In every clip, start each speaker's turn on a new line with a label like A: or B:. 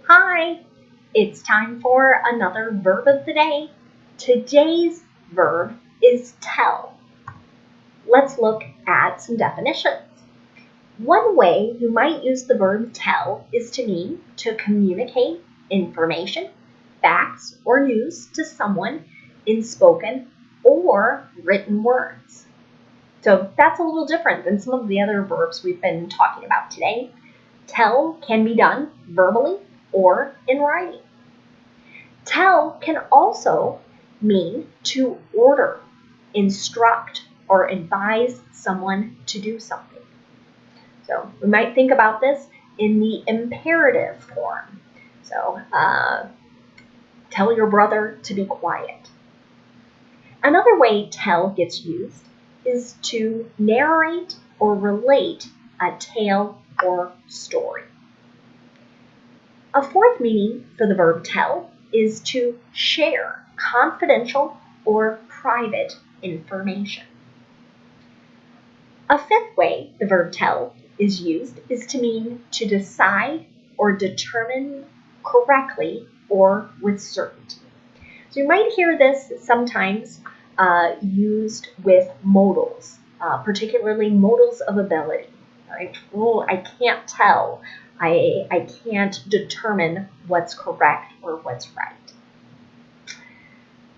A: Hi, it's time for another verb of the day. Today's verb is tell. Let's look at some definitions. One way you might use the verb tell is to mean to communicate information, facts, or news to someone in spoken or written words. So that's a little different than some of the other verbs we've been talking about today. Tell can be done verbally or in writing. Tell can also mean to order, instruct, or advise someone to do something. So we might think about this in the imperative form. So tell your brother to be quiet. Another way tell gets used is to narrate or relate a tale or story. A fourth meaning for the verb tell is to share confidential or private information. A fifth way the verb tell is used is to mean to decide or determine correctly or with certainty. So you might hear this sometimes used with modals, particularly modals of ability. Right? Oh, I can't tell. I can't determine what's correct or what's right.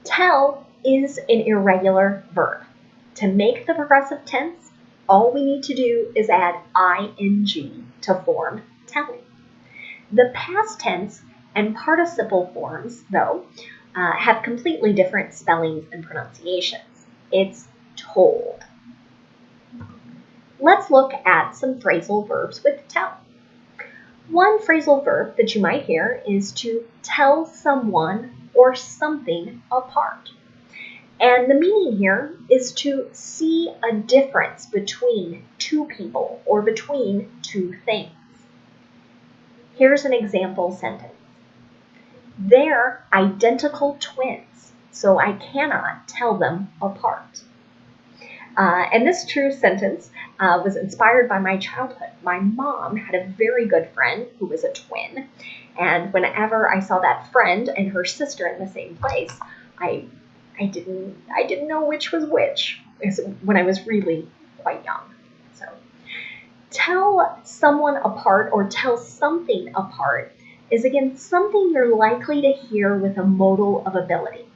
A: Tell is an irregular verb. To make the progressive tense, all we need to do is add ing to form telling. The past tense and participle forms, though, have completely different spellings and pronunciations. It's told. Let's look at some phrasal verbs with tell. One phrasal verb that you might hear is to tell someone or something apart. And the meaning here is to see a difference between two people or between two things. Here's an example sentence. They're identical twins, so I cannot tell them apart. And this true sentence was inspired by my childhood. My mom had a very good friend who was a twin, and whenever I saw that friend and her sister in the same place, I didn't know which was which when I was really quite young. So, tell someone apart or tell something apart is again something you're likely to hear with a modal of ability.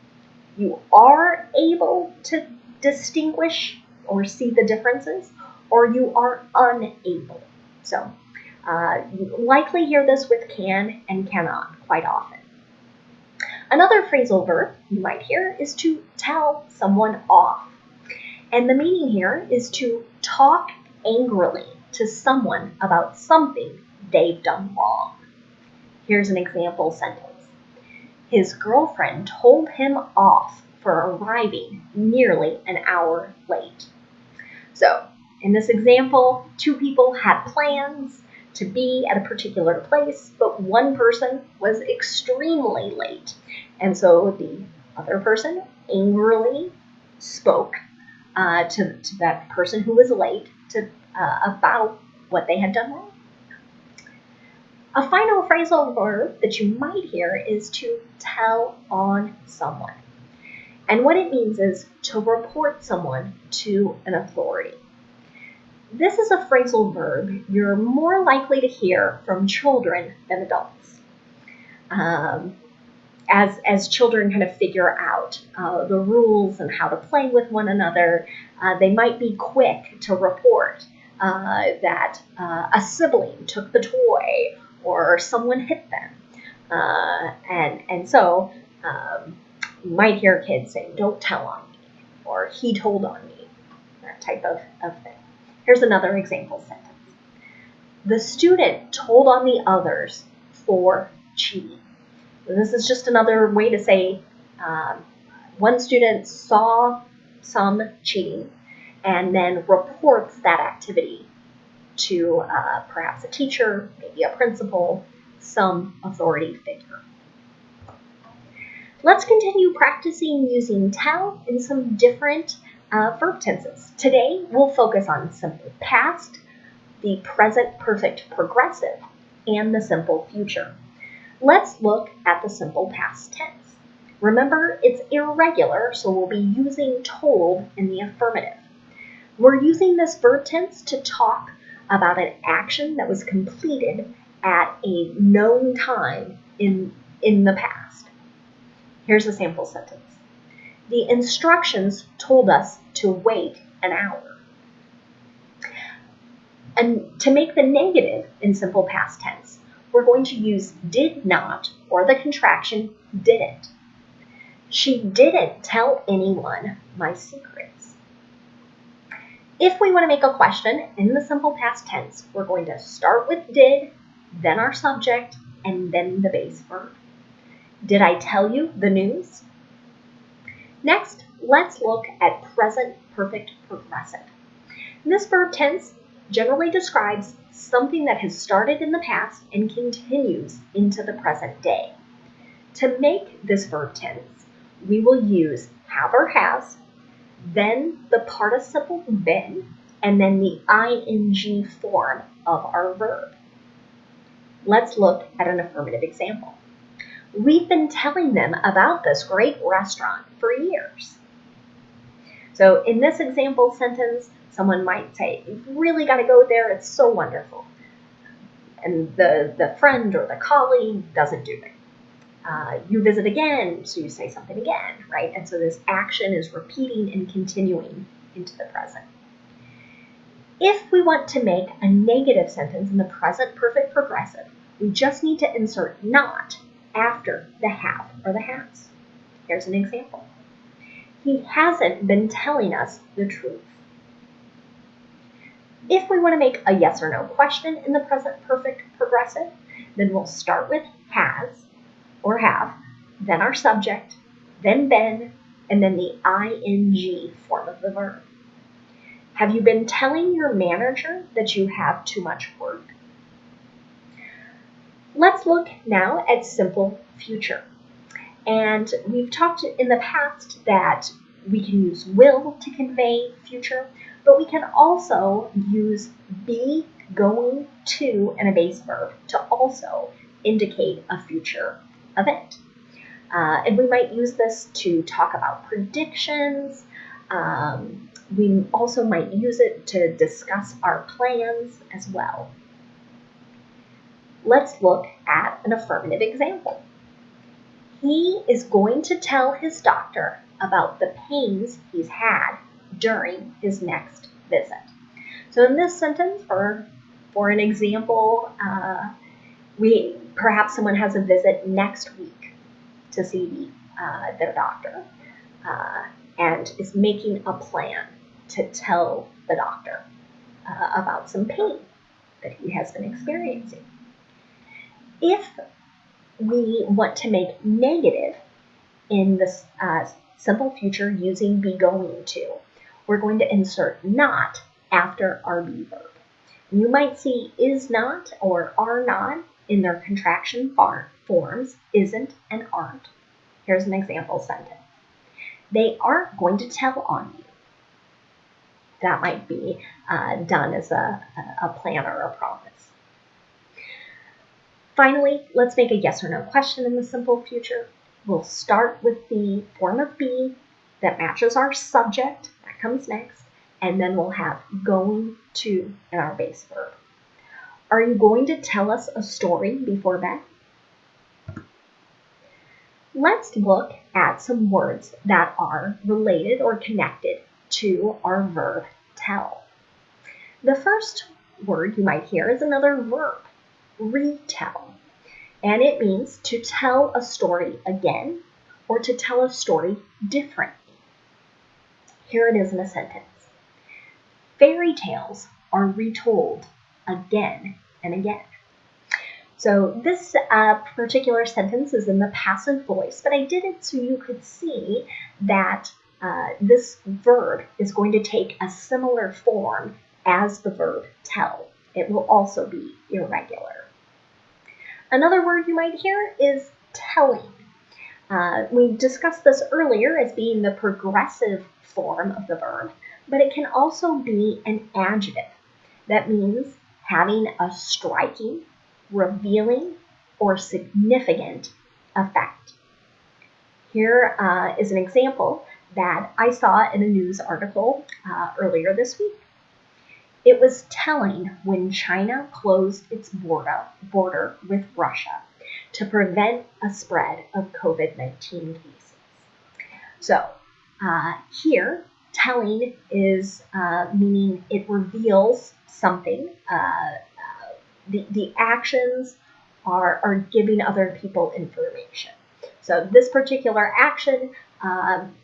A: You are able to distinguish or see the differences, or you are unable. So you likely hear this with can and cannot quite often. Another phrasal verb you might hear is to tell someone off. And the meaning here is to talk angrily to someone about something they've done wrong. Here's an example sentence. His girlfriend told him off for arriving nearly an hour late. So, in this example, two people had plans to be at a particular place, but one person was extremely late. And so the other person angrily spoke to that person who was late about what they had done wrong. A final phrasal verb that you might hear is to tell on someone. And what it means is to report someone to an authority. This is a phrasal verb you're more likely to hear from children than adults. As children kind of figure out the rules and how to play with one another, they might be quick to report that a sibling took the toy or someone hit them. And so you might hear kids saying, don't tell on me, or he told on me, that type of thing. Here's another example sentence. The student told on the others for cheating. This is just another way to say one student saw some cheating and then reports that activity to perhaps a teacher, maybe a principal, some authority figure. Let's continue practicing using tell in some different verb tenses. Today, we'll focus on simple past, the present perfect progressive, and the simple future. Let's look at the simple past tense. Remember, it's irregular, so we'll be using told in the affirmative. We're using this verb tense to talk about an action that was completed at a known time in the past. Here's a sample sentence. The instructions told us to wait an hour. And to make the negative in simple past tense, we're going to use did not or the contraction didn't. She didn't tell anyone my secrets. If we want to make a question in the simple past tense, we're going to start with did, then our subject, and then the base verb. Did I tell you the news? Next, let's look at present perfect progressive. This verb tense generally describes something that has started in the past and continues into the present day. To make this verb tense, we will use have or has, then the participle been, and then the ing form of our verb. Let's look at an affirmative example. We've been telling them about this great restaurant for years. So in this example sentence, someone might say, you've really got to go there, it's so wonderful. And the friend or the colleague doesn't do it. You visit again, so you say something again, right? And so this action is repeating and continuing into the present. If we want to make a negative sentence in the present perfect progressive, we just need to insert not after the have or the has. Here's an example. He hasn't been telling us the truth. If we want to make a yes or no question in the present perfect progressive, then we'll start with has or have, then our subject, then been, and then the ing form of the verb. Have you been telling your manager that you have too much work? Let's look now at simple future. And we've talked in the past that we can use will to convey future, but we can also use be, going, to, and a base verb to also indicate a future event. And we might use this to talk about predictions. We also might use it to discuss our plans as well. Let's look at an affirmative example. He is going to tell his doctor about the pains he's had during his next visit. So in this sentence, for an example, perhaps someone has a visit next week to see their doctor and is making a plan to tell the doctor about some pain that he has been experiencing. If we want to make negative in this simple future using be going to, we're going to insert not after our be verb. You might see is not or are not in their contraction forms, isn't and aren't. Here's an example sentence. They aren't going to tell on you. That might be done as a plan or a promise. Finally, let's make a yes or no question in the simple future. We'll start with the form of be that matches our subject. That comes next. And then we'll have going to in our base verb. Are you going to tell us a story before bed? Let's look at some words that are related or connected to our verb tell. The first word you might hear is another verb, retell. And it means to tell a story again or to tell a story differently. Here it is in a sentence. Fairy tales are retold again and again. So this particular sentence is in the passive voice, but I did it so you could see that this verb is going to take a similar form as the verb tell. It will also be irregular. Another word you might hear is telling. We discussed this earlier as being the progressive form of the verb, but it can also be an adjective. That means having a striking, revealing, or significant effect. Here is an example that I saw in a news article earlier this week. It was telling when China closed its border with Russia to prevent a spread of COVID-19 cases. So here, telling is meaning it reveals something. The actions are giving other people information. So this particular action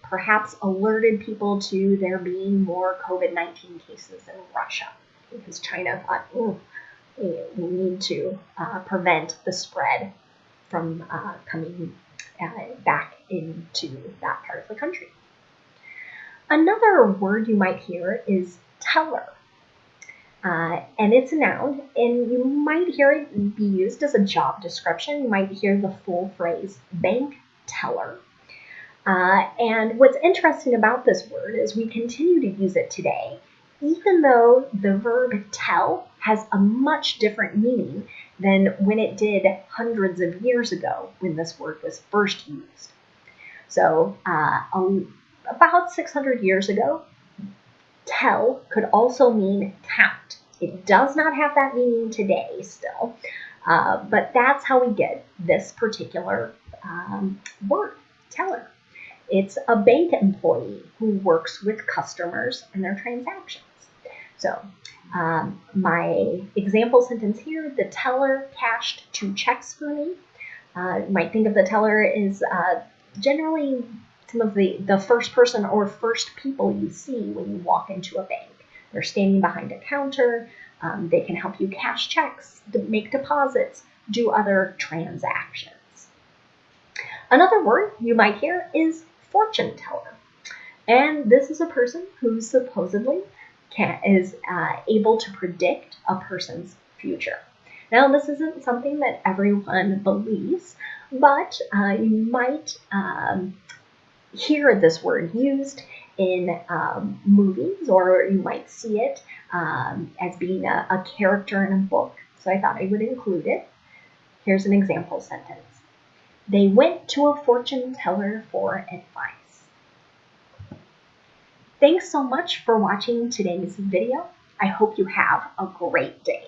A: perhaps alerted people to there being more COVID-19 cases in Russia because China thought, we need to prevent the spread from coming back into that part of the country. Another word you might hear is teller. And it's a noun, and you might hear it be used as a job description. You might hear the full phrase, bank teller. And what's interesting about this word is we continue to use it today, even though the verb tell has a much different meaning than when it did hundreds of years ago when this word was first used. So about 600 years ago, tell could also mean count. It does not have that meaning today still, but that's how we get this particular word, teller. It's a bank employee who works with customers and their transactions. So my example sentence here, the teller cashed 2 checks for me. You might think of the teller as generally some of the first person or first people you see when you walk into a bank. They're standing behind a counter. They can help you cash checks, make deposits, do other transactions. Another word you might hear is fortune teller. And this is a person who supposedly is able to predict a person's future. Now, this isn't something that everyone believes, but you might hear this word used in movies, or you might see it as being a character in a book. So I thought I would include it. Here's an example sentence. They went to a fortune teller for advice. Thanks so much for watching today's video. I hope you have a great day.